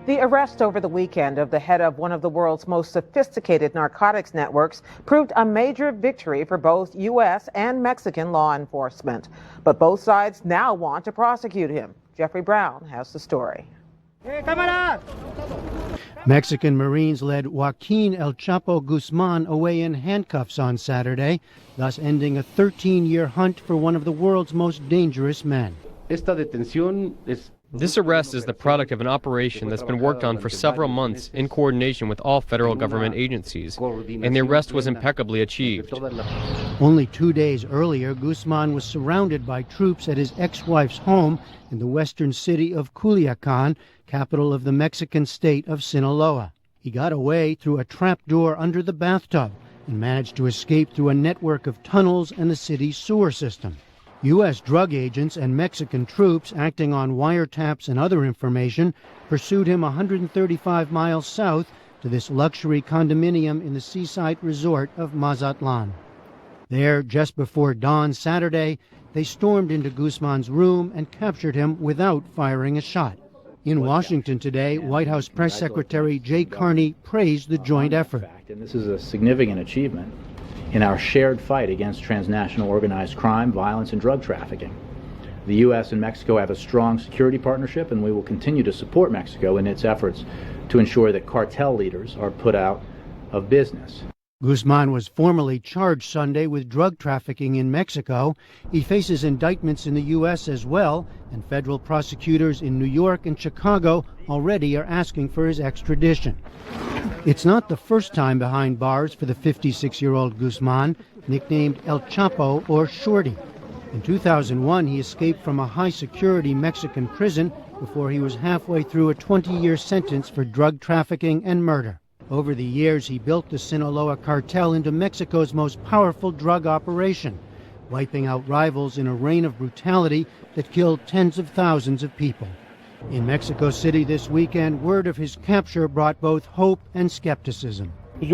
The arrest over the weekend of the head of one of the world's most sophisticated narcotics networks proved a major victory for both U.S. and Mexican law enforcement. But both sides now want to prosecute him. Jeffrey Brown has the story. Mexican Marines led Joaquin El Chapo Guzman away in handcuffs on Saturday, thus ending a 13-year hunt for one of the world's most dangerous men. This arrest is the product of an operation that's been worked on for several months in coordination with all federal government agencies, and the arrest was impeccably achieved. Only 2 days earlier, Guzman was surrounded by troops at his ex-wife's home in the western city of Culiacan, capital of the Mexican state of Sinaloa. He got away through a trapdoor under the bathtub and managed to escape through a network of tunnels and the city's sewer system. U.S. drug agents and Mexican troops acting on wiretaps and other information pursued him 135 miles south to this luxury condominium in the seaside resort of Mazatlan. There, just before dawn Saturday, they stormed into Guzman's room and captured him without firing a shot. In Washington today, White House Press Secretary Jay Carney praised the joint effort. And this is a significant achievement in our shared fight against transnational organized crime, violence, and drug trafficking. The U.S. and Mexico have a strong security partnership, and we will continue to support Mexico in its efforts to ensure that cartel leaders are put out of business. Guzman was formally charged Sunday with drug trafficking in Mexico. He faces indictments in the U.S. as well, and federal prosecutors in New York and Chicago already are asking for his extradition. It's not the first time behind bars for the 56-year-old Guzman, nicknamed El Chapo or Shorty. In 2001, he escaped from a high-security Mexican prison before he was halfway through a 20-year sentence for drug trafficking and murder. Over the years, he built the Sinaloa cartel into Mexico's most powerful drug operation, wiping out rivals in a reign of brutality that killed tens of thousands of people. In Mexico City this weekend, word of his capture brought both hope and skepticism. I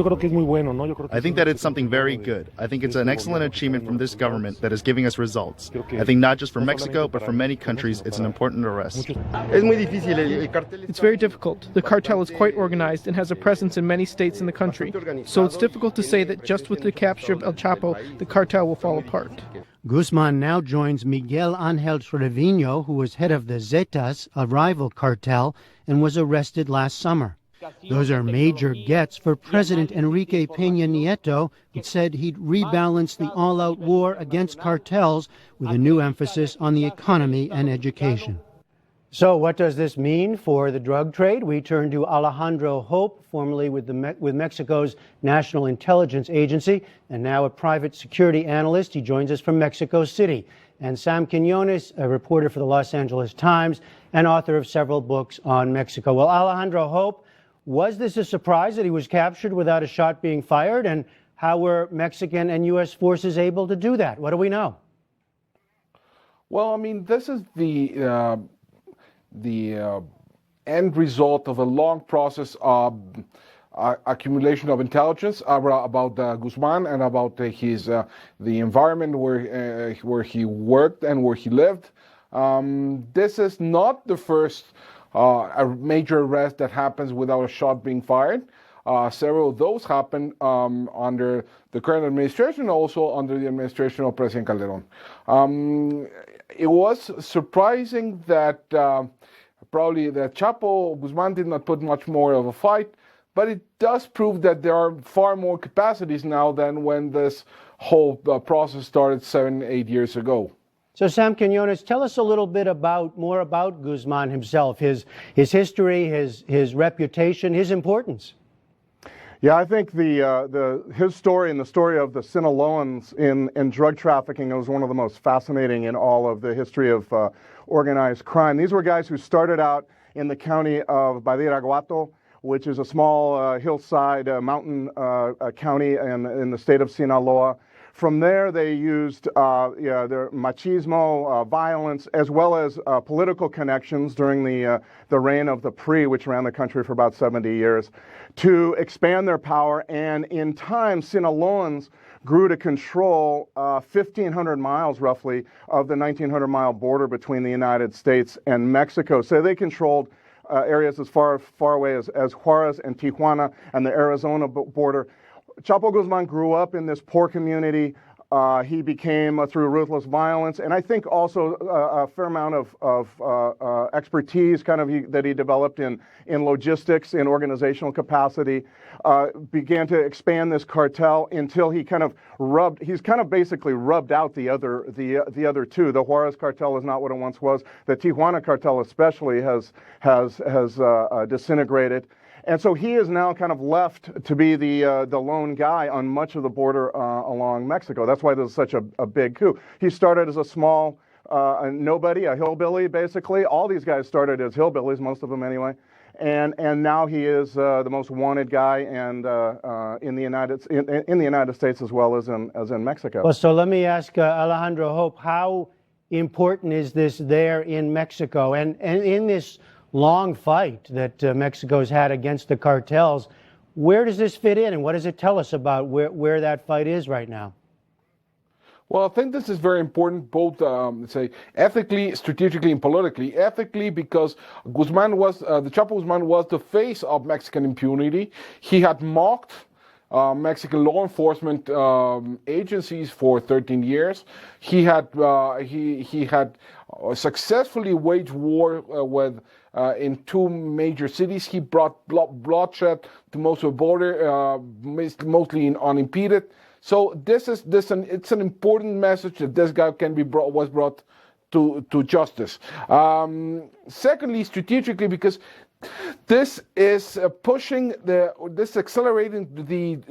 think that it's something very good. I think it's an excellent achievement from this government that is giving us results. I think not just for Mexico, but for many countries, it's an important arrest. It's very difficult. The cartel is quite organized and has a presence in many states in the country. So it's difficult to say that just with the capture of El Chapo, the cartel will fall apart. Guzman now joins Miguel Angel Trevino, who was head of the Zetas, a rival cartel, and was arrested last summer. Those are major gets for President Enrique Peña Nieto, who said he'd rebalance the all-out war against cartels with a new emphasis on the economy and education. So what does this mean for the drug trade? We turn to Alejandro Hope, formerly with Mexico's National Intelligence Agency, and now a private security analyst. He joins us from Mexico City. And Sam Quinones, a reporter for the Los Angeles Times and author of several books on Mexico. Well, Alejandro Hope, was this a surprise that he was captured without a shot being fired? And how were Mexican and U.S. forces able to do that? What do we know? Well, I mean, this is the end result of a long process of accumulation of intelligence about Guzman and about his the environment where he worked and where he lived. This is not the first a major arrest that happens without a shot being fired. Several of those happened under the current administration, also under the administration of President Calderon. It was surprising that probably that Chapo Guzman did not put much more of a fight, but it does prove that there are far more capacities now than when this whole process started 7-8 years ago. So Sam Quinones, tell us a little bit more about Guzman himself, his history, his reputation, his importance. Yeah, I think his story and the story of the Sinaloans in drug trafficking was one of the most fascinating in all of the history of organized crime. These were guys who started out in the county of Badiraguato, which is a small hillside mountain county in the state of Sinaloa. From there, they used their machismo, violence, as well as political connections during the reign of the PRI, which ran the country for about 70 years, to expand their power. And in time, Sinaloans grew to control 1,500 miles, roughly, of the 1,900-mile border between the United States and Mexico. So they controlled areas as far away as Juarez and Tijuana and the Arizona border. Chapo Guzman grew up in this poor community. He became, through ruthless violence, and I think also a fair amount of expertise that he developed in logistics, in organizational capacity, began to expand this cartel until he's basically rubbed out the other two. The Juarez cartel is not what it once was. The Tijuana cartel especially has disintegrated. And so he is now kind of left to be the lone guy on much of the border along Mexico. That's why there's such a big coup. He started as a small nobody, a hillbilly, basically. All these guys started as hillbillies, most of them anyway. And now he is the most wanted guy, and in the United States as well as in Mexico. Well, so let me ask Alejandro Hope, how important is this there in Mexico, and in this long fight that Mexico's had against the cartels? Where does this fit in, and what does it tell us about where that fight is right now? Well, I think this is very important, both, say, ethically, strategically, and politically. Ethically, because the Chapo Guzman was the face of Mexican impunity. He had mocked Mexican law enforcement agencies for 13 years. He had successfully waged war in two major cities. He brought bloodshed to most of the border, mostly unimpeded. So it's an important message that this guy was brought to justice. Secondly, strategically, because this is accelerating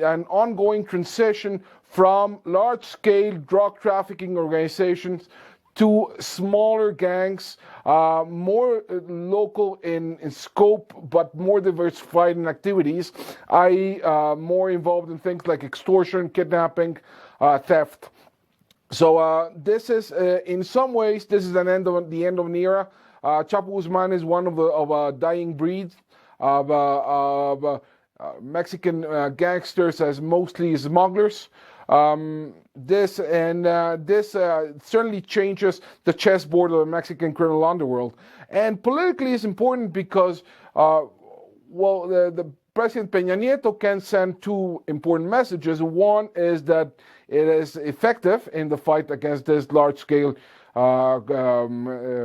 an ongoing transition from large-scale drug trafficking organizations to smaller gangs, more local in scope, but more diversified in activities, i.e. More involved in things like extortion, kidnapping, theft. So this is, in some ways, this is the end of an era. Chapo Guzman is one of a dying breed of Mexican gangsters, as mostly smugglers. This certainly changes the chessboard of the Mexican criminal underworld. And politically it's important because, the President Peña Nieto can send two important messages. One is that it is effective in the fight against this large-scale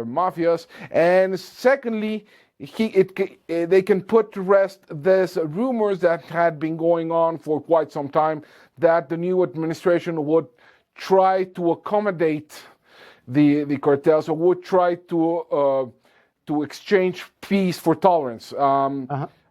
mafias, and secondly, they can put to rest these rumors that had been going on for quite some time, that the new administration would try to accommodate the cartels, or would try to exchange peace for tolerance.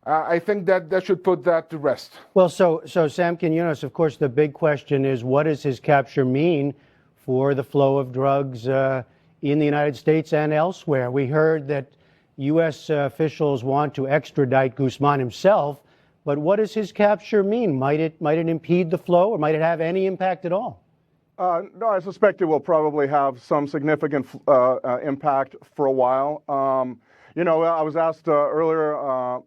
I think that should put that to rest. Well, so Sam Quinones, of course, the big question is, what does his capture mean for the flow of drugs in the United States and elsewhere? We heard that U.S. officials want to extradite Guzman himself, but what does his capture mean? Might it impede the flow, or might it have any impact at all? No, I suspect it will probably have some significant impact for a while. I was asked earlier,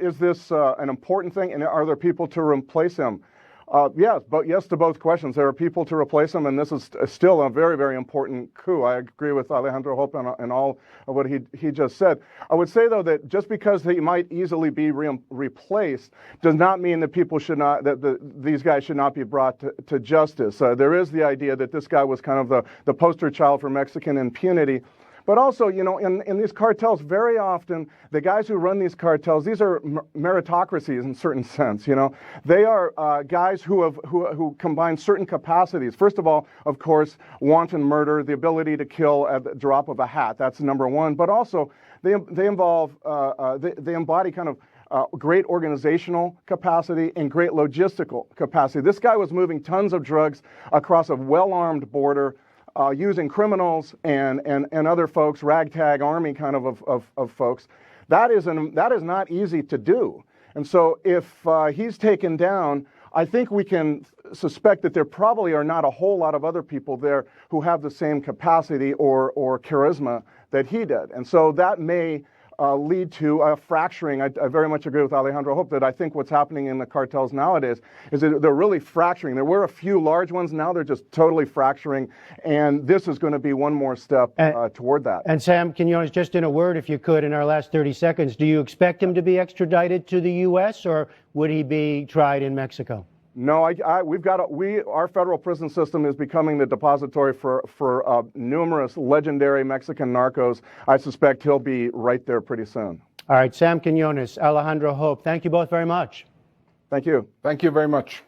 is this an important thing, and are there people to replace him? Yes to both questions. There are people to replace him, and this is still a very, very important coup. I agree with Alejandro Hope and all of what he just said. I would say, though, that just because he might easily be replaced does not mean that these guys should not be brought to justice. There is the idea that this guy was kind of the poster child for Mexican impunity. But also, in these cartels, very often the guys who run these cartels, these are meritocracies in a certain sense. They are guys who combine certain capacities. First of all, of course, wanton murder, the ability to kill at the drop of a hat. That's number one. But also, they embody kind of great organizational capacity and great logistical capacity. This guy was moving tons of drugs across a well-armed border, using criminals and other folks, ragtag army kind of folks. That is not easy to do. And so if he's taken down, I think we can suspect that there probably are not a whole lot of other people there who have the same capacity or charisma that he did. And so that may lead to a fracturing. I very much agree with Alejandro Hope that I think what's happening in the cartels nowadays is that they're really fracturing. There were a few large ones, now they're just totally fracturing, and this is going to be one more step toward that. And Sam Quinones, just in a word, if you could, in our last 30 seconds, do you expect him to be extradited to the U.S., or would he be tried in Mexico? No, our federal prison system is becoming the depository for numerous legendary Mexican narcos. I suspect he'll be right there pretty soon. All right, Sam Quinones, Alejandro Hope, thank you both very much. Thank you. Thank you very much.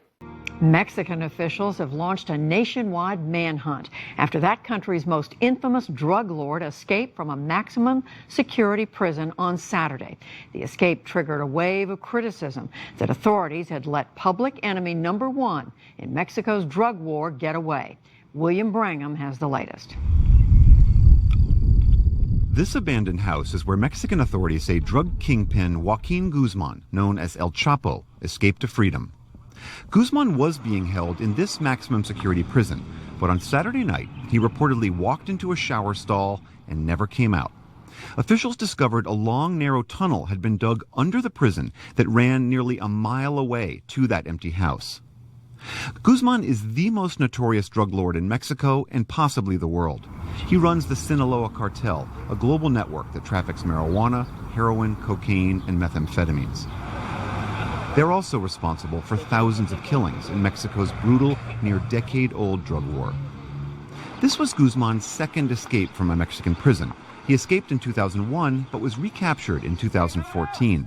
Mexican officials have launched a nationwide manhunt after that country's most infamous drug lord escaped from a maximum security prison on Saturday. The escape triggered a wave of criticism that authorities had let public enemy number one in Mexico's drug war get away. William Brangham has the latest. This abandoned house is where Mexican authorities say drug kingpin Joaquin Guzman, known as El Chapo, escaped to freedom. Guzman was being held in this maximum security prison, but on Saturday night, he reportedly walked into a shower stall and never came out. Officials discovered a long, narrow tunnel had been dug under the prison that ran nearly a mile away to that empty house. Guzman is the most notorious drug lord in Mexico and possibly the world. He runs the Sinaloa Cartel, a global network that traffics marijuana, heroin, cocaine, and methamphetamines. They're also responsible for thousands of killings in Mexico's brutal, near-decade-old drug war. This was Guzman's second escape from a Mexican prison. He escaped in 2001, but was recaptured in 2014.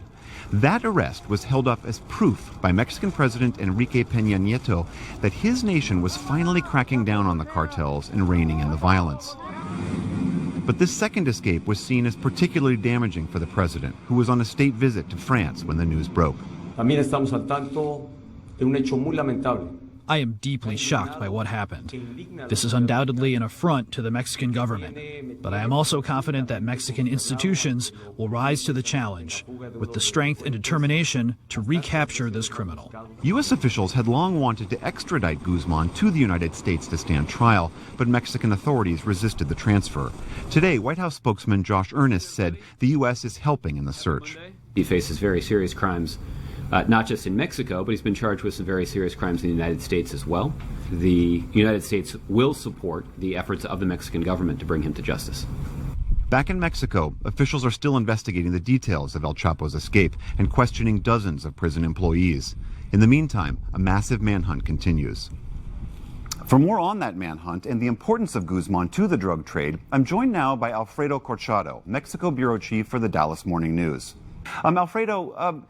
That arrest was held up as proof by Mexican President Enrique Peña Nieto that his nation was finally cracking down on the cartels and reining in the violence. But this second escape was seen as particularly damaging for the president, who was on a state visit to France when the news broke. También estamos al tanto de un hecho muy lamentable. I am deeply shocked by what happened. This is undoubtedly an affront to the Mexican government, but I am also confident that Mexican institutions will rise to the challenge with the strength and determination to recapture this criminal. U.S. officials had long wanted to extradite Guzman to the United States to stand trial, but Mexican authorities resisted the transfer. Today, White House spokesman Josh Earnest said the U.S. is helping in the search. He faces very serious crimes. Not just in Mexico, but he's been charged with some very serious crimes in the United States as well. The United States will support the efforts of the Mexican government to bring him to justice. Back in Mexico, officials are still investigating the details of El Chapo's escape and questioning dozens of prison employees. In the meantime, a massive manhunt continues. For more on that manhunt and the importance of Guzman to the drug trade, I'm joined now by Alfredo Corchado, Mexico bureau chief for the Dallas Morning News. Alfredo,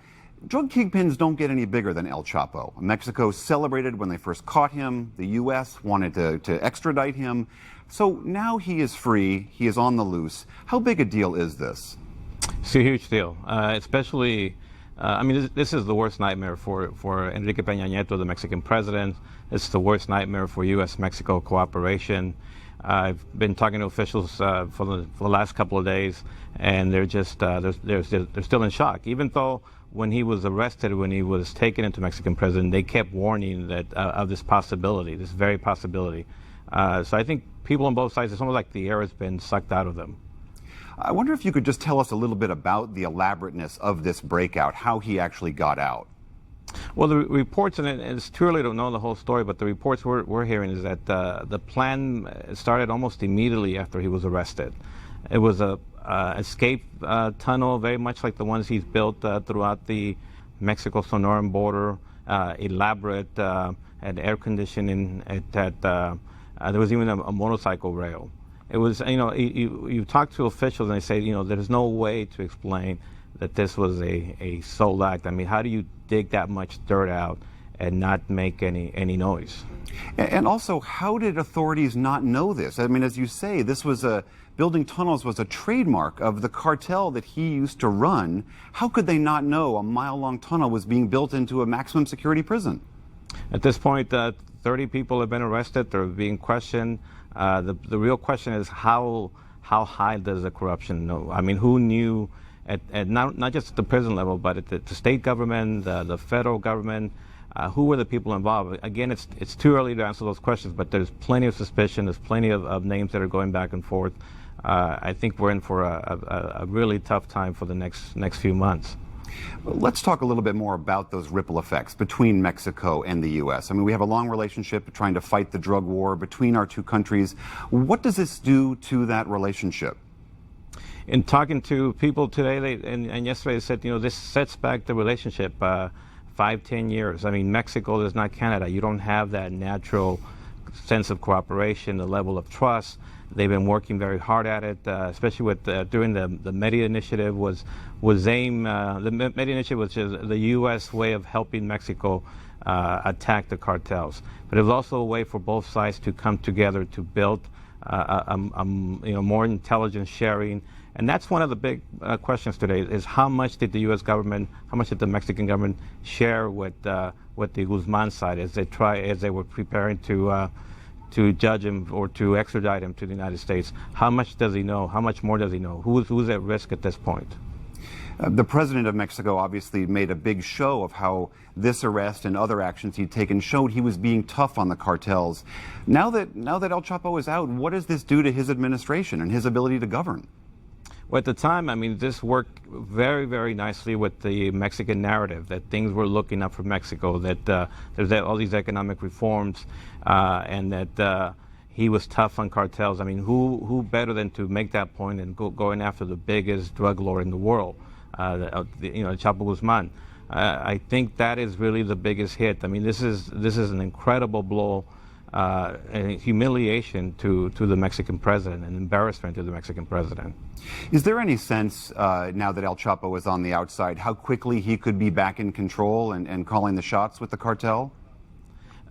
drug kingpins don't get any bigger than El Chapo. Mexico celebrated when they first caught him. The U.S. wanted to extradite him. So now he is free. He is on the loose. How big a deal is this? It's a huge deal, especially, this is the worst nightmare for Enrique Peña Nieto, the Mexican president. It's the worst nightmare for U.S.-Mexico cooperation. I've been talking to officials for the last couple of days, and they're just they're still in shock. Even though when he was arrested, when he was taken into Mexican prison, they kept warning that of this possibility, this very possibility. So I think people on both sides, it's almost like the air has been sucked out of them. I wonder if you could just tell us a little bit about the elaborateness of this breakout, how he actually got out. Well, the reports, and it's too early to know the whole story, but the reports we're hearing is that the plan started almost immediately after he was arrested. It was a escape tunnel, very much like the ones he's built throughout the Mexico-Sonoran border, elaborate, had air conditioning, there was even a motorcycle rail. It was, you talk to officials and they say, there's no way to explain that this was a sole act. I mean, how do you dig that much dirt out and not make any noise? And also, how did authorities not know this? I mean, as you say, this was building tunnels was a trademark of the cartel that he used to run. How could they not know a mile-long tunnel was being built into a maximum security prison? At this point, 30 people have been arrested. They're being questioned. The real question is how high does the corruption know? I mean, who knew at not just at the prison level, but at the state government, the federal government? Who were the people involved? Again, it's too early to answer those questions, but there's plenty of suspicion. There's plenty of names that are going back and forth. I think we're in for a really tough time for the next few months. Let's talk a little bit more about those ripple effects between Mexico and the U.S. I mean, we have a long relationship trying to fight the drug war between our two countries. What does this do to that relationship? In talking to people today and yesterday, they said, this sets back the relationship 5-10 years. I mean, Mexico is not Canada. You don't have that natural sense of cooperation, the level of trust. They've been working very hard at it, especially with during the Mérida Initiative was aimed. The Mérida Initiative was just the U.S. way of helping Mexico attack the cartels, but it was also a way for both sides to come together to build more intelligence sharing. And that's one of the big questions today: is how much did the U.S. government, how much did the Mexican government share with the Guzman side as they were preparing to judge him or to extradite him to the United States? How much does he know? How much more does he know? Who's at risk at this point? The president of Mexico obviously made a big show of how this arrest and other actions he'd taken showed he was being tough on the cartels. Now that El Chapo is out, what does this do to his administration and his ability to govern? Well, at the time, I mean, this worked very, very nicely with the Mexican narrative that things were looking up for Mexico, that there's all these economic reforms, and that he was tough on cartels. I mean, who better than to make that point and going after the biggest drug lord in the world, Chapo Guzman. I think that is really the biggest hit. I mean, this is an incredible blow. And humiliation to the Mexican president, an embarrassment to the Mexican president. Is there any sense, now that El Chapo is on the outside, how quickly he could be back in control and calling the shots with the cartel?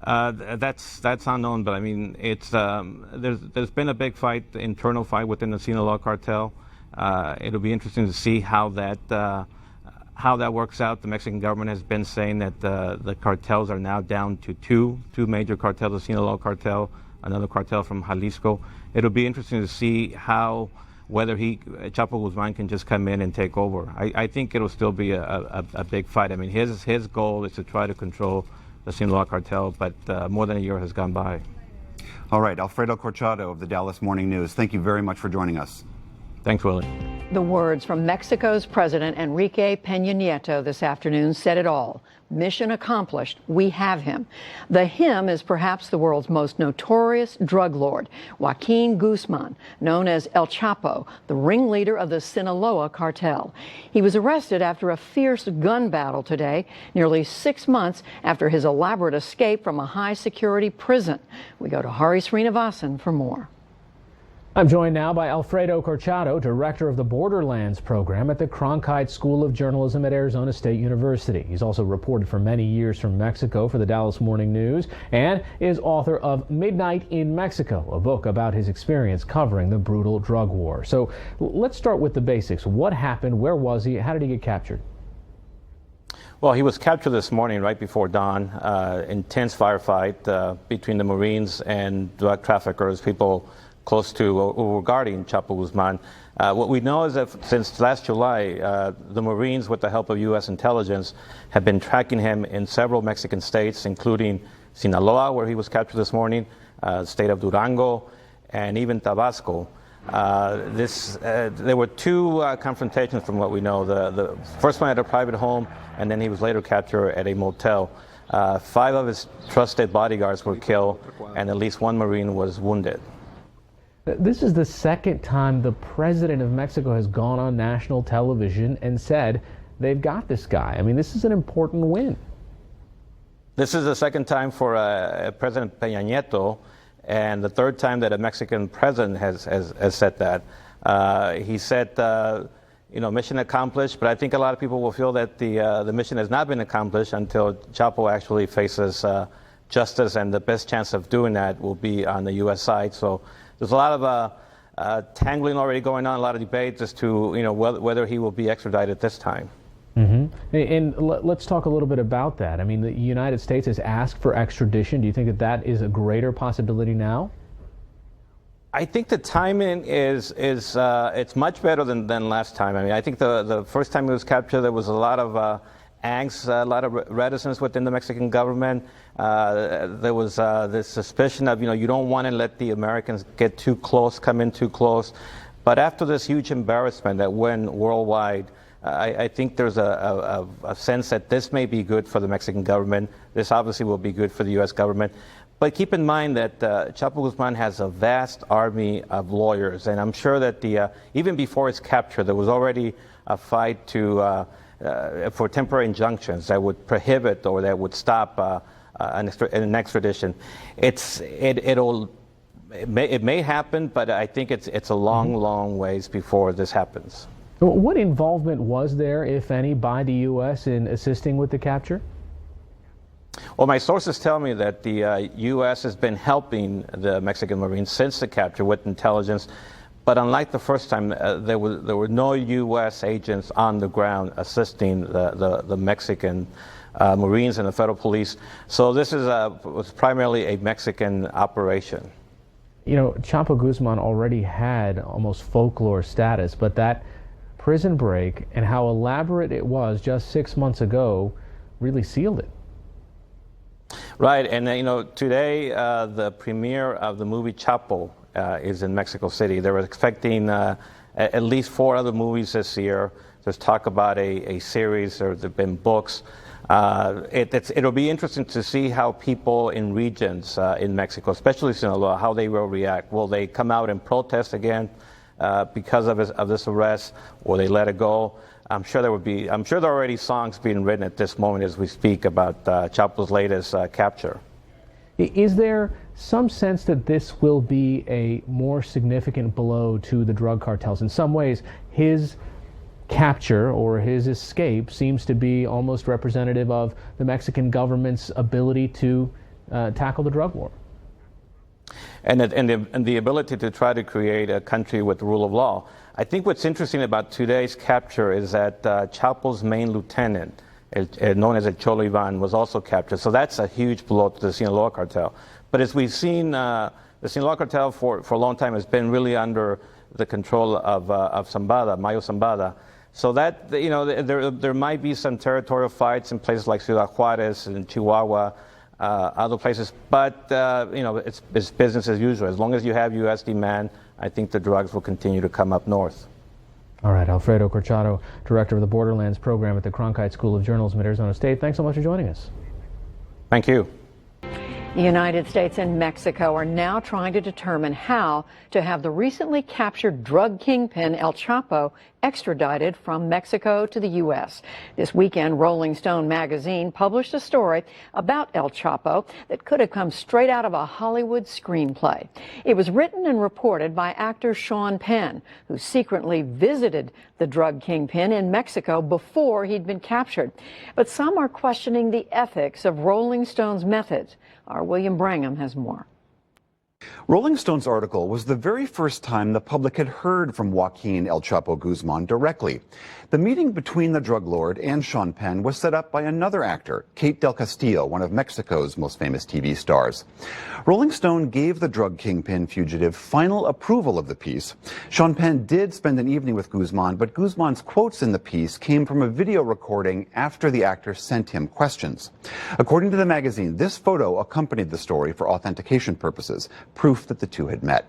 That's unknown, but I mean, it's there's been a big fight, internal fight within the Sinaloa cartel. It'll be interesting to see how that works out. The Mexican government has been saying that the cartels are now down to two major cartels: the Sinaloa cartel, another cartel from Jalisco. It'll be interesting to see whether Chapo Guzman can just come in and take over. I think it'll still be a big fight. I mean, his goal is to try to control the Sinaloa cartel, but more than a year has gone by. All right, Alfredo Corchado of the Dallas Morning News, thank you very much for joining us. Thanks, Willie. The words from Mexico's President Enrique Peña Nieto this afternoon said it all. Mission accomplished. We have him. The him is perhaps the world's most notorious drug lord, Joaquin Guzman, known as El Chapo, the ringleader of the Sinaloa cartel. He was arrested after a fierce gun battle today, nearly 6 months after his elaborate escape from a high-security prison. We go to Hari Srinivasan for more. I'm joined now by Alfredo Corchado, director of the Borderlands program at the Cronkite School of Journalism at Arizona State University. He's also reported for many years from Mexico for the Dallas Morning News and is author of Midnight in Mexico, a book about his experience covering the brutal drug war. So let's start with the basics. What happened? Where was he? How did he get captured? Well, he was captured this morning right before dawn. Intense firefight between the Marines and drug traffickers, people close to or regarding Chapo Guzman. What we know is that since last July, the Marines, with the help of U.S. intelligence, have been tracking him in several Mexican states, including Sinaloa, where he was captured this morning, state of Durango, and even Tabasco. There were two confrontations from what we know. The first one at a private home, and then he was later captured at a motel. 5 of his trusted bodyguards were killed, and at least 1 Marine was wounded. This is the second time the president of Mexico has gone on national television and said they've got this guy. I mean, this is an important win. This is the second time for President Peña Nieto, and the third time that a Mexican president has said that. He said, mission accomplished, but I think a lot of people will feel that the mission has not been accomplished until Chapo actually faces justice, and the best chance of doing that will be on the U.S. side. So there's a lot of tangling already going on, a lot of debates as to whether he will be extradited this time. Mm-hmm. And let's talk a little bit about that. I mean, the United States has asked for extradition. Do you think that is a greater possibility now? I think the timing is it's much better than last time. I mean, I think the first time he was captured, there was a lot of angst, a lot of reticence within the Mexican government. There was this suspicion of, you don't want to let the Americans get too close, come in too close. But after this huge embarrassment that went worldwide, I think there's a sense that this may be good for the Mexican government. This obviously will be good for the U.S. government. But keep in mind that Chapo Guzman has a vast army of lawyers, and I'm sure that even before his capture, there was already a fight for temporary injunctions that would prohibit or that would stop an extradition. It may happen, but I think it's a long ways before this happens. What involvement was there, if any, by the U.S. in assisting with the capture? Well, my sources tell me that the U.S. has been helping the Mexican Marines since the capture with intelligence, but unlike the first time, there were no U.S. agents on the ground assisting the Mexican Marines and the federal police. So this was primarily a Mexican operation. You know, Chapo Guzman already had almost folklore status, but that prison break and how elaborate it was just 6 months ago really sealed it. Right, and you know, today the premiere of the movie Chapo is in Mexico City. They were expecting at least 4 other movies this year. There's talk about a series, there have been books. It'll be interesting to see how people in regions in Mexico, especially Sinaloa, how they will react. Will they come out and protest again because of this arrest? Will they let it go? I'm sure there are already songs being written at this moment as we speak about Chapo's latest capture. Is there some sense that this will be a more significant blow to the drug cartels? In some ways, his capture or his escape seems to be almost representative of the Mexican government's ability to tackle the drug war. And the ability to try to create a country with the rule of law. I think what's interesting about today's capture is that Chapo's main lieutenant, known as El Cholo Ivan, was also captured. So that's a huge blow to the Sinaloa cartel. But as we've seen, the Sinaloa cartel for a long time has been really under the control of Zambada, Mayo Zambada. So that, you know, there might be some territorial fights in places like Ciudad Juarez and Chihuahua, other places, but you know, it's business as usual. As long as you have U.S. demand, I think the drugs will continue to come up north. All right, Alfredo Corchado, director of the Borderlands program at the Cronkite School of Journalism at Arizona State. Thanks so much for joining us. Thank you. The United States and Mexico are now trying to determine how to have the recently captured drug kingpin El Chapo extradited from Mexico to the U.S. This weekend, Rolling Stone magazine published a story about El Chapo that could have come straight out of a Hollywood screenplay. It was written and reported by actor Sean Penn, who secretly visited the drug kingpin in Mexico before he'd been captured. But some are questioning the ethics of Rolling Stone's methods. Our William Brangham has more. Rolling Stone's article was the very first time the public had heard from Joaquin El Chapo Guzman directly. The meeting between the drug lord and Sean Penn was set up by another actor, Kate Del Castillo, one of Mexico's most famous TV stars. Rolling Stone gave the drug kingpin fugitive final approval of the piece. Sean Penn did spend an evening with Guzman, but Guzman's quotes in the piece came from a video recording after the actor sent him questions. According to the magazine, this photo accompanied the story for authentication purposes, proof that the two had met.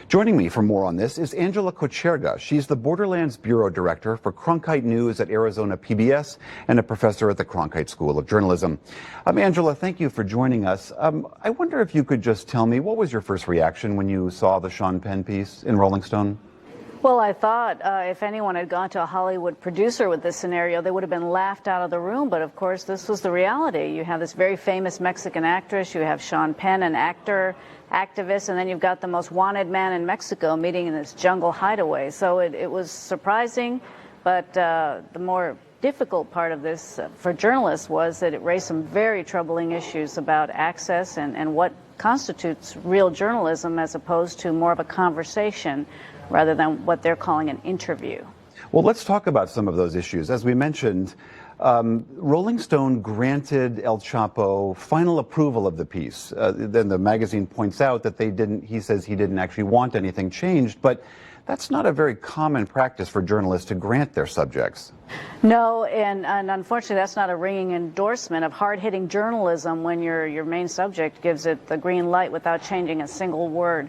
Joining me for more on this is Angela Kocherga. She's the Borderlands Bureau Director for Cronkite News at Arizona PBS and a professor at the Cronkite School of Journalism. Angela, thank you for joining us. I wonder if you could just tell me, what was your first reaction when you saw the Sean Penn piece in Rolling Stone? Well, I thought if anyone had gone to a Hollywood producer with this scenario, they would have been laughed out of the room. But of course, this was the reality. You have this very famous Mexican actress. You have Sean Penn, an actor, activist, and then you've got the most wanted man in Mexico meeting in this jungle hideaway. So it was surprising, but the more difficult part of this for journalists was that it raised some very troubling issues about access and what constitutes real journalism as opposed to more of a conversation rather than what they're calling an interview. Well, let's talk about some of those issues. As we mentioned, Rolling Stone granted El Chapo final approval of the piece. Then the magazine points out that he says he didn't actually want anything changed, but That's not a very common practice for journalists to grant their subjects. No, and unfortunately that's not a ringing endorsement of hard-hitting journalism when your main subject gives it the green light without changing a single word.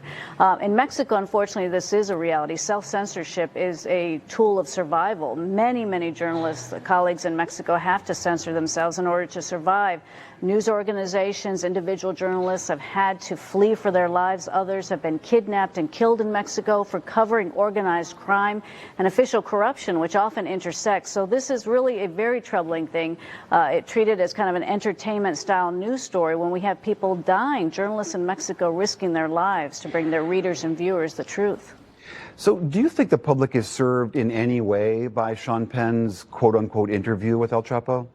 In Mexico, unfortunately, this is a reality. Self-censorship is a tool of survival. Many journalists, colleagues in Mexico, have to censor themselves in order to survive. News organizations, individual journalists have had to flee for their lives. Others have been kidnapped and killed in Mexico for covering organized crime and official corruption, which often intersects. So this is really a very troubling thing. It treated as kind of an entertainment-style news story when we have people dying, journalists in Mexico risking their lives to bring their readers and viewers the truth. So do you think the public is served in any way by Sean Penn's quote-unquote interview with El Chapo?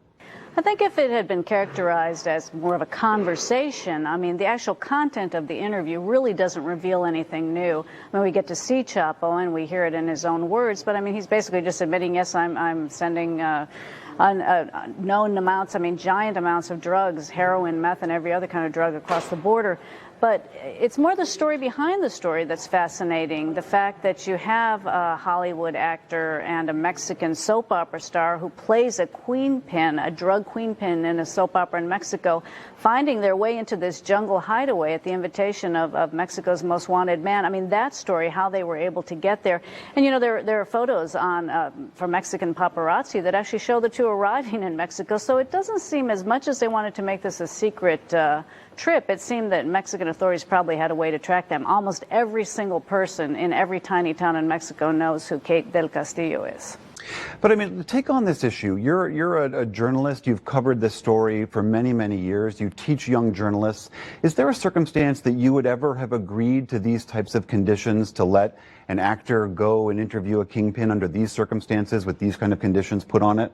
I think if it had been characterized as more of a conversation, I mean, the actual content of the interview really doesn't reveal anything new. I mean, we get to see Chapo and we hear it in his own words, but I mean, he's basically just admitting, yes, I'm sending known amounts, I mean, giant amounts of drugs, heroin, meth, and every other kind of drug across the border. But it's more the story behind the story that's fascinating. The fact that you have a Hollywood actor and a Mexican soap opera star who plays a queenpin, a drug queenpin in a soap opera in Mexico, finding their way into this jungle hideaway at the invitation of Mexico's most wanted man. I mean, that story, how they were able to get there. And, you know, there are photos on from Mexican paparazzi that actually show the two arriving in Mexico. So it doesn't seem, as much as they wanted to make this a secret trip, it seemed that Mexican authorities probably had a way to track them. Almost every single person in every tiny town in Mexico knows who Kate del Castillo is. But I mean, take on this issue. You're a journalist. You've covered this story for many years. You teach young journalists. Is there a circumstance that you would ever have agreed to these types of conditions, to let an actor go and interview a kingpin under these circumstances with these kind of conditions put on it?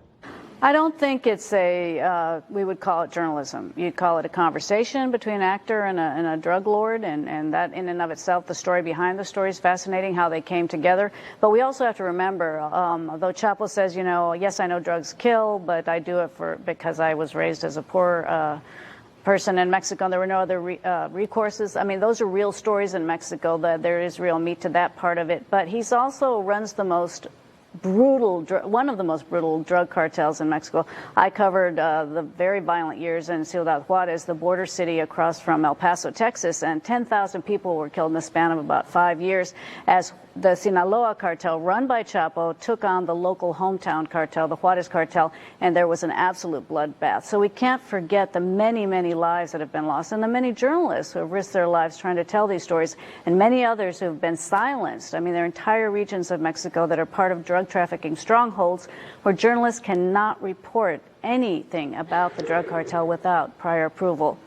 I don't think it's we would call it journalism. You'd call it a conversation between an actor and a drug lord, and that in and of itself, the story behind the story is fascinating, how they came together. But we also have to remember, although Chapo says, you know, yes, I know drugs kill, but I do it because I was raised as a poor person in Mexico, and there were no other recourses. I mean, those are real stories in Mexico. That there is real meat to that part of it. But he's also runs the most brutal, one of the most brutal drug cartels in Mexico. I covered the very violent years in Ciudad Juarez, the border city across from El Paso, Texas, and 10,000 people were killed in the span of about 5 years as the Sinaloa cartel, run by Chapo, took on the local hometown cartel, the Juarez cartel, and there was an absolute bloodbath. So we can't forget the many lives that have been lost, and the many journalists who have risked their lives trying to tell these stories, and many others who have been silenced. I mean, there are entire regions of Mexico that are part of drug trafficking strongholds where journalists cannot report anything about the drug cartel without prior approval.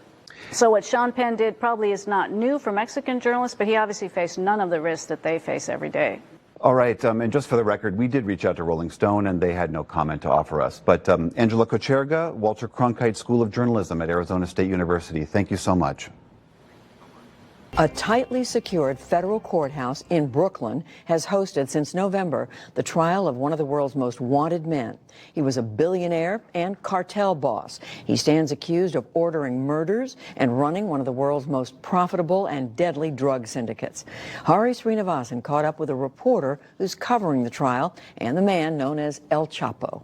So what Sean Penn did probably is not new for Mexican journalists, but he obviously faced none of the risks that they face every day. All right, and just for the record, we did reach out to Rolling Stone, and they had no comment to offer us. But Angela Kocherga, Walter Cronkite School of Journalism at Arizona State University, thank you so much. A tightly secured federal courthouse in Brooklyn has hosted since November the trial of one of the world's most wanted men. He was a billionaire and cartel boss. He stands accused of ordering murders and running one of the world's most profitable and deadly drug syndicates. Hari Srinivasan caught up with a reporter who's covering the trial and the man known as El Chapo.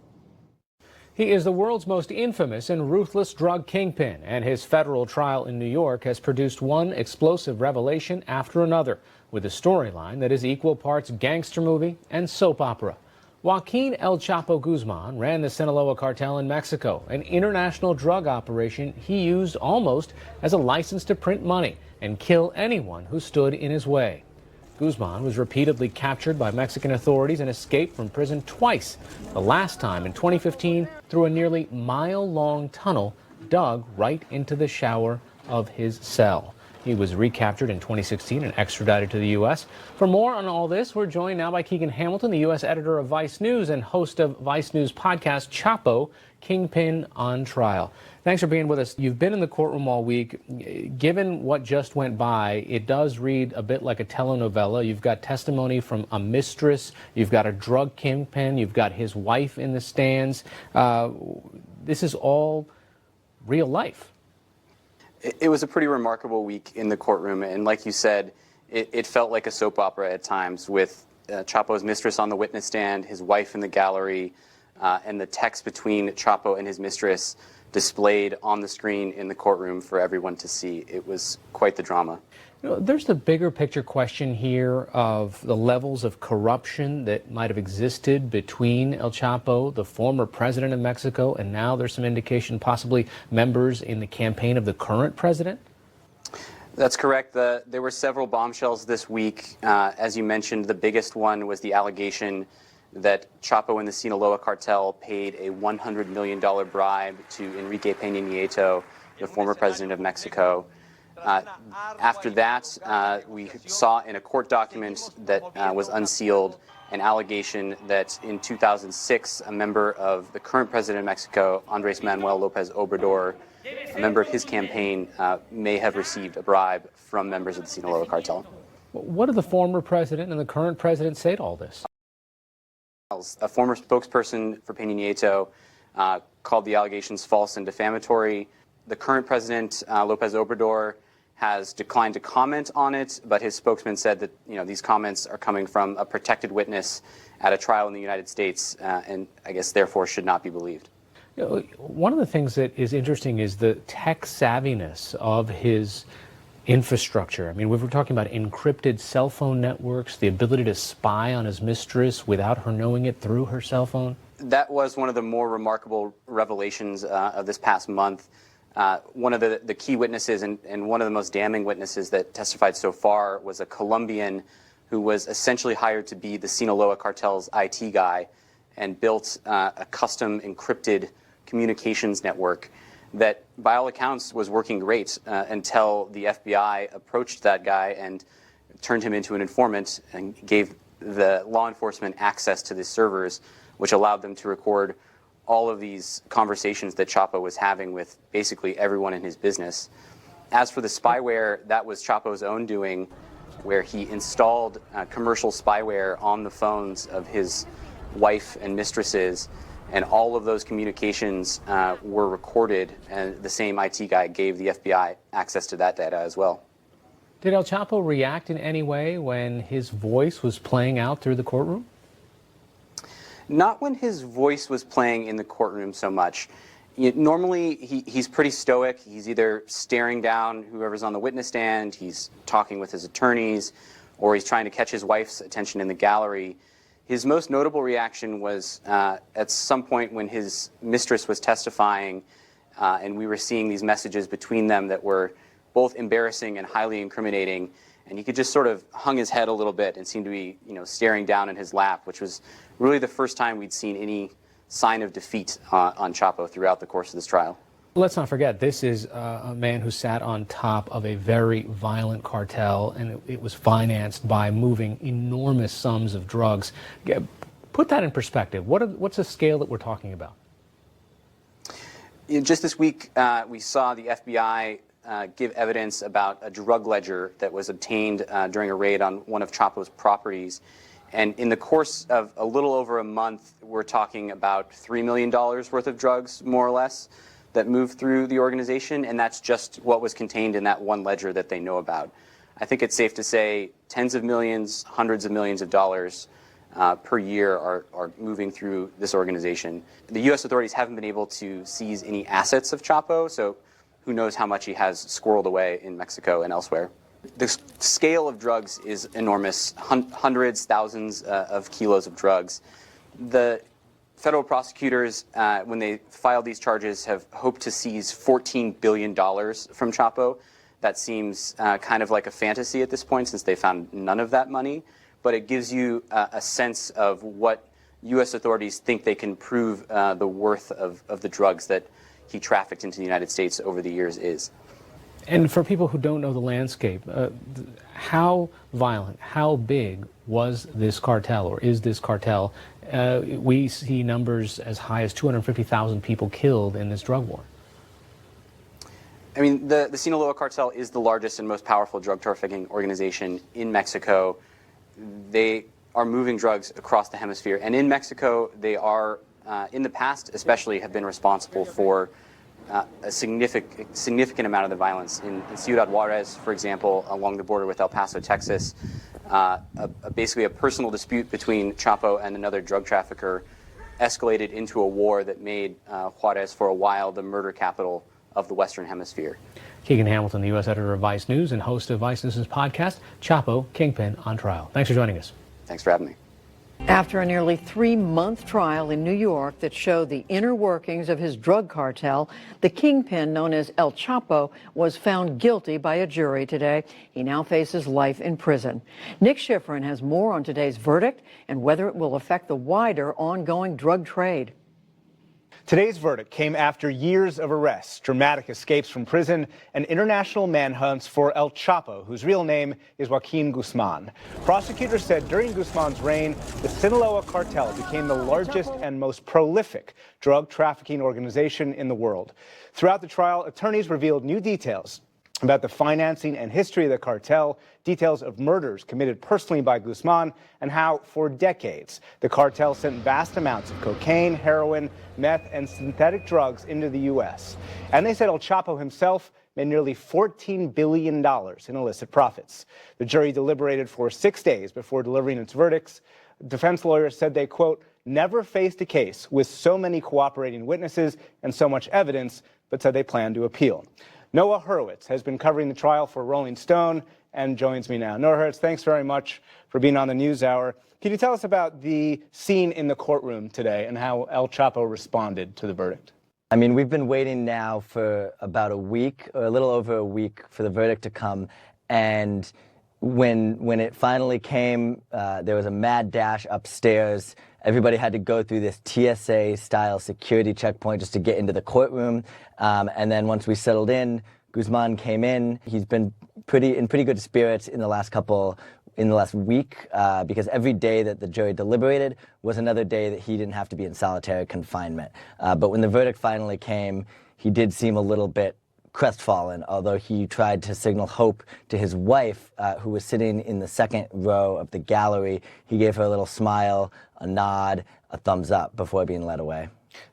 He is the world's most infamous and ruthless drug kingpin, and his federal trial in New York has produced one explosive revelation after another, with a storyline that is equal parts gangster movie and soap opera. Joaquin El Chapo Guzman ran the Sinaloa cartel in Mexico, an international drug operation he used almost as a license to print money and kill anyone who stood in his way. Guzman was repeatedly captured by Mexican authorities and escaped from prison twice, the last time in 2015 through a nearly mile-long tunnel dug right into the shower of his cell. He was recaptured in 2016 and extradited to the U.S. For more on all this, we're joined now by Keegan Hamilton, the U.S. editor of Vice News and host of Vice News podcast, Chapo, Kingpin on Trial. Thanks for being with us. You've been in the courtroom all week. Given what just went by, it does read a bit like a telenovela. You've got testimony from a mistress. You've got a drug kingpin. You've got his wife in the stands. This is all real life. It was a pretty remarkable week in the courtroom, and like you said, it felt like a soap opera at times with Chapo's mistress on the witness stand, his wife in the gallery, and the text between Chapo and his mistress displayed on the screen in the courtroom for everyone to see. It was quite the drama. You know, there's the bigger picture question here of the levels of corruption that might have existed between El Chapo, the former president of Mexico, and now there's some indication possibly members in the campaign of the current president? That's correct. There were several bombshells this week. As you mentioned, the biggest one was the allegation that Chapo and the Sinaloa cartel paid a $100 million bribe to Enrique Peña Nieto, the former president of Mexico. After that, we saw in a court document that was unsealed an allegation that in 2006, a member of the current president of Mexico, Andrés Manuel López Obrador, a member of his campaign, may have received a bribe from members of the Sinaloa cartel. What did the former president and the current president say to all this? A former spokesperson for Peña Nieto called the allegations false and defamatory. The current president, López Obrador, has declined to comment on it, but his spokesman said that these comments are coming from a protected witness at a trial in the United States, and I guess therefore should not be believed. One of the things that is interesting is the tech savviness of his infrastructure. I mean, we were talking about encrypted cell phone networks, the ability to spy on his mistress without her knowing it through her cell phone. That was one of the more remarkable revelations of this past month. One of the key witnesses and one of the most damning witnesses that testified so far was a Colombian who was essentially hired to be the Sinaloa cartel's IT guy and built a custom encrypted communications network that, by all accounts, was working great until the FBI approached that guy and turned him into an informant and gave the law enforcement access to the servers, which allowed them to record all of these conversations that Chapo was having with basically everyone in his business. As for the spyware, that was Chapo's own doing, where he installed commercial spyware on the phones of his wife and mistresses, and all of those communications were recorded, and the same IT guy gave the FBI access to that data as well. Did El Chapo react in any way when his voice was playing out through the courtroom? Not when his voice was playing in the courtroom so much. Normally, he's pretty stoic. He's either staring down whoever's on the witness stand, he's talking with his attorneys, or he's trying to catch his wife's attention in the gallery. His most notable reaction was at some point when his mistress was testifying, and we were seeing these messages between them that were both embarrassing and highly incriminating, and he could just sort of hung his head a little bit and seemed to be, staring down in his lap, which was really the first time we'd seen any sign of defeat on Chapo throughout the course of this trial. Let's not forget, this is a man who sat on top of a very violent cartel, and it was financed by moving enormous sums of drugs. Put that in perspective. What's the scale that we're talking about? Just this week, we saw the FBI give evidence about a drug ledger that was obtained during a raid on one of Chapo's properties. And in the course of a little over a month, we're talking about $3 million worth of drugs, more or less, that moved through the organization, and that's just what was contained in that one ledger that they know about. I think it's safe to say tens of millions, hundreds of millions of dollars per year are moving through this organization. The U.S. authorities haven't been able to seize any assets of Chapo, so who knows how much he has squirreled away in Mexico and elsewhere. The scale of drugs is enormous, hundreds, thousands of kilos of drugs. The federal prosecutors, when they filed these charges, have hoped to seize $14 billion from Chapo. That seems kind of like a fantasy at this point, since they found none of that money. But it gives you a sense of what U.S. authorities think they can prove the worth of the drugs that he trafficked into the United States over the years is. And for people who don't know the landscape, how violent, how big was this cartel, or is this cartel? We see numbers as high as 250,000 people killed in this drug war. I mean, the Sinaloa cartel is the largest and most powerful drug trafficking organization in Mexico. They are moving drugs across the hemisphere. And in Mexico, they are, in the past especially, have been responsible for a significant amount of the violence. In Ciudad Juarez, for example, along the border with El Paso, Texas, basically a personal dispute between Chapo and another drug trafficker escalated into a war that made Juarez for a while the murder capital of the Western Hemisphere. Keegan Hamilton, the U.S. editor of Vice News and host of Vice News' podcast, Chapo, Kingpin on Trial. Thanks for joining us. Thanks for having me. After a nearly 3-month trial in New York that showed the inner workings of his drug cartel, the kingpin known as El Chapo was found guilty by a jury today. He now faces life in prison. Nick Schifrin has more on today's verdict and whether it will affect the wider ongoing drug trade. Today's verdict came after years of arrests, dramatic escapes from prison, and international manhunts for El Chapo, whose real name is Joaquin Guzman. Prosecutors said during Guzman's reign, the Sinaloa Cartel became the largest and most prolific drug trafficking organization in the world. Throughout the trial, attorneys revealed new details about the financing and history of the cartel, details of murders committed personally by Guzman, and how, for decades, the cartel sent vast amounts of cocaine, heroin, meth, and synthetic drugs into the U.S. And they said El Chapo himself made nearly $14 billion in illicit profits. The jury deliberated for 6 days before delivering its verdicts. Defense lawyers said they, quote, never faced a case with so many cooperating witnesses and so much evidence, but said they plan to appeal. Noah Hurwitz has been covering the trial for Rolling Stone and joins me now. Noah Hurwitz, thanks very much for being on the NewsHour. Can you tell us about the scene in the courtroom today and how El Chapo responded to the verdict? I mean, we've been waiting now for about a week, or a little over a week, for the verdict to come. And when it finally came, there was a mad dash upstairs. Everybody had to go through this TSA-style security checkpoint just to get into the courtroom. And then once we settled in, Guzman came in. He's been in pretty good spirits in the last week, because every day that the jury deliberated was another day that he didn't have to be in solitary confinement. But when the verdict finally came, he did seem a little bit crestfallen, although he tried to signal hope to his wife, who was sitting in the second row of the gallery. He gave her a little smile, a nod, a thumbs up before being led away.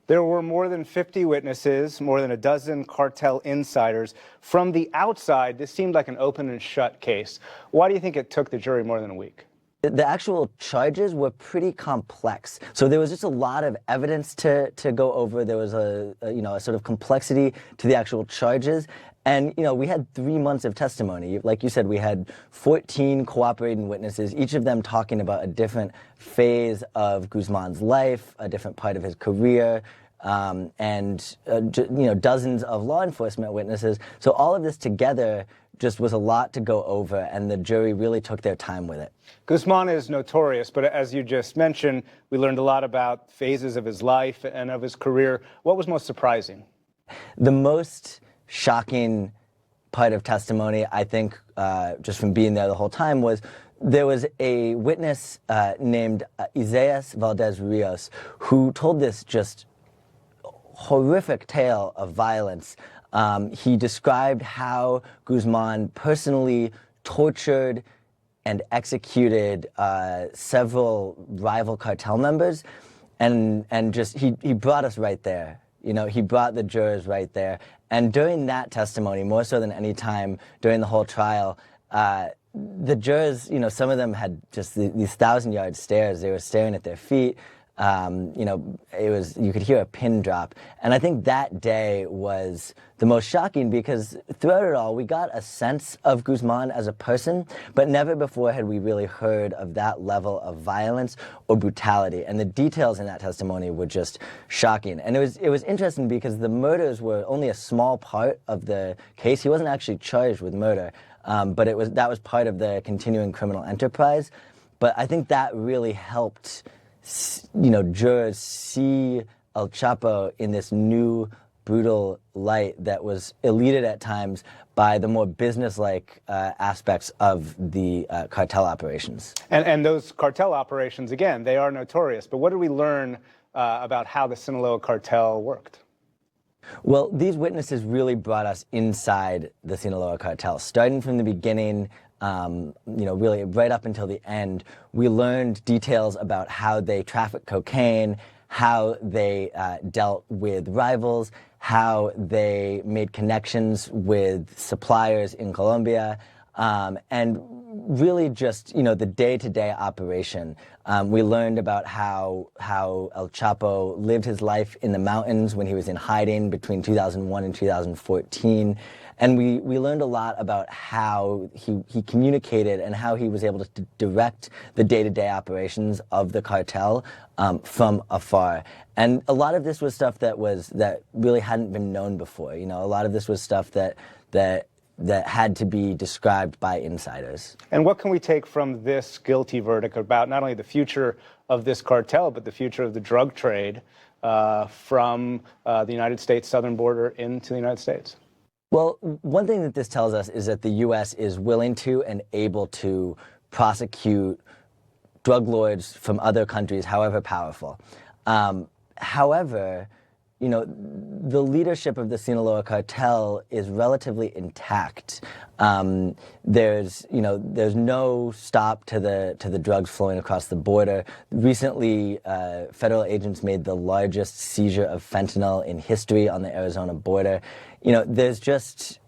There were more than 50 witnesses, more than a dozen cartel insiders. From the outside, this seemed like an open and shut case. Why do you think it took the jury more than a week? The actual charges were pretty complex. So there was just a lot of evidence to go over. There was a sort of complexity to the actual charges. And, we had 3 months of testimony. Like you said, we had 14 cooperating witnesses, each of them talking about a different phase of Guzman's life, a different part of his career, and dozens of law enforcement witnesses. So all of this together just was a lot to go over, and the jury really took their time with it. Guzman is notorious, but as you just mentioned, we learned a lot about phases of his life and of his career. What was most surprising? The most shocking part of testimony, I think, just from being there the whole time, was there was a witness named Isaias Valdez-Rios who told this just horrific tale of violence. He described how Guzman personally tortured and executed several rival cartel members, and just he brought us right there. He brought the jurors right there. And during that testimony, more so than any time during the whole trial, the jurors, some of them had just these 1,000-yard stares. They were staring at their feet. You could hear a pin drop. And I think that day was the most shocking because throughout it all, we got a sense of Guzman as a person, but never before had we really heard of that level of violence or brutality. And the details in that testimony were just shocking. And it was interesting because the murders were only a small part of the case. He wasn't actually charged with murder, but that was part of the continuing criminal enterprise. But I think that really helped jurors see El Chapo in this new, brutal light that was eluded at times by the more business-like aspects of the cartel operations. And those cartel operations, again, they are notorious. But what did we learn about how the Sinaloa cartel worked? Well, these witnesses really brought us inside the Sinaloa cartel. Starting from the beginning, really right up until the end, we learned details about how they traffic cocaine, how they dealt with rivals, how they made connections with suppliers in Colombia, and really just, the day-to-day operation. We learned about how El Chapo lived his life in the mountains when he was in hiding between 2001 and 2014. And we learned a lot about how he communicated and how he was able to direct the day-to-day operations of the cartel from afar. And a lot of this was stuff that really hadn't been known before. A lot of this was stuff that had to be described by insiders. And what can we take from this guilty verdict about not only the future of this cartel, but the future of the drug trade from the United States southern border into the United States? Well, one thing that this tells us is that the U.S. is willing to and able to prosecute drug lords from other countries, however powerful. However, the leadership of the Sinaloa cartel is relatively intact. There's no stop to the drugs flowing across the border. Recently, federal agents made the largest seizure of fentanyl in history on the Arizona border. There's just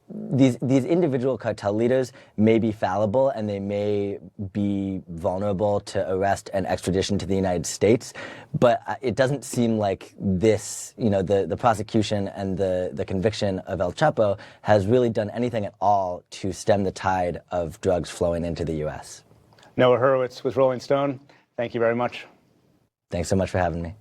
these individual cartel leaders may be fallible and they may be vulnerable to arrest and extradition to the United States, but it doesn't seem like this, the prosecution and the conviction of El Chapo has really done anything at all to stem the tide of drugs flowing into the U.S. Noah Hurwitz with Rolling Stone, thank you very much. Thanks so much for having me.